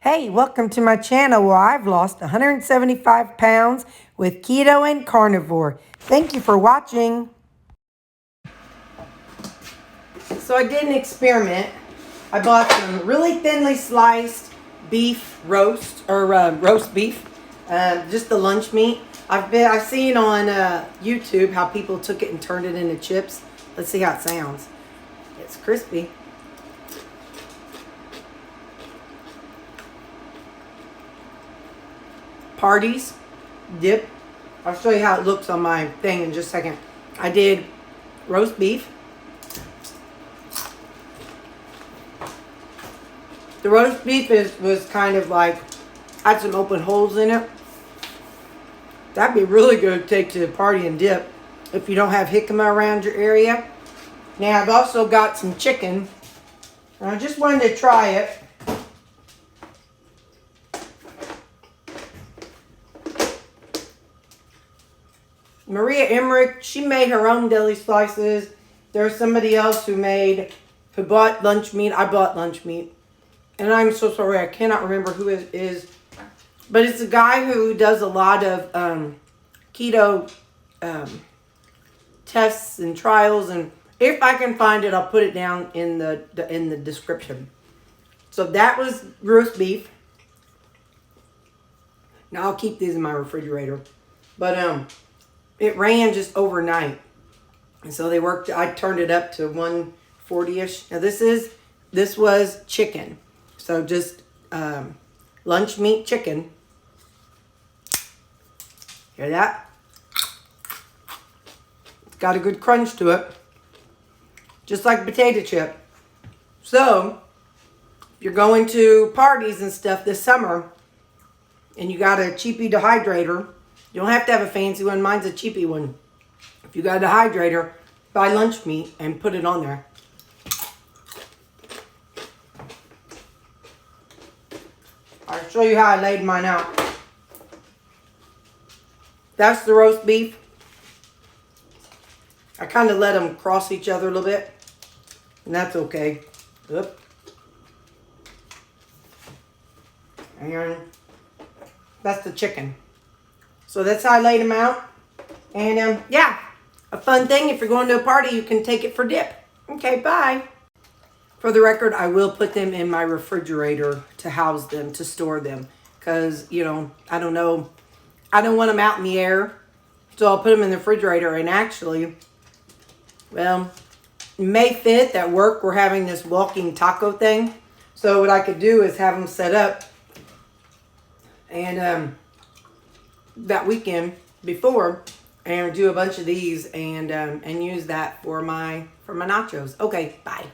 Hey, welcome to my channel where I've lost 175 pounds with keto and carnivore. Thank you for watching. So I did an experiment. I bought some really thinly sliced beef roast, or roast beef, just the lunch meat. I've seen on YouTube how people took it and turned it into chips. Let's see how it sounds. It's crispy. Parties, dip. I'll show you how it looks on my thing in just a second. I did roast beef. The roast beef was kind of like, had some open holes in it. That'd be really good to take to a party and dip if you don't have jicama around your area. Now I've also got some chicken. And I just wanted to try it. Maria Emmerich, she made her own deli slices. There's somebody else who bought lunch meat. I bought lunch meat. And I'm so sorry, I cannot remember who it is. But it's a guy who does a lot of keto tests and trials. And if I can find it, I'll put it down in the description. So that was roast beef. Now I'll keep these in my refrigerator. But it ran just overnight. And so I turned it up to 140-ish. Now this was chicken. So just lunch meat chicken. Hear that? It's got a good crunch to it. Just like potato chip. So, if you're going to parties and stuff this summer, and you got a cheapy dehydrator, you don't have to have a fancy one. Mine's a cheapy one. If you got a dehydrator, buy lunch meat and put it on there. I'll show you how I laid mine out. That's the roast beef. I kind of let them cross each other a little bit. And that's okay. Oop. And that's the chicken. So that's how I laid them out. And yeah, a fun thing. If you're going to a party, you can take it for dip. Okay, bye. For the record, I will put them in my refrigerator to house them, to store them. Because, you know, I don't know. I don't want them out in the air. So I'll put them in the refrigerator. And actually, well, May 5th at work, we're having this walking taco thing. So what I could do is have them set up. And that weekend before, and do a bunch of these and use that for my nachos. Okay, bye.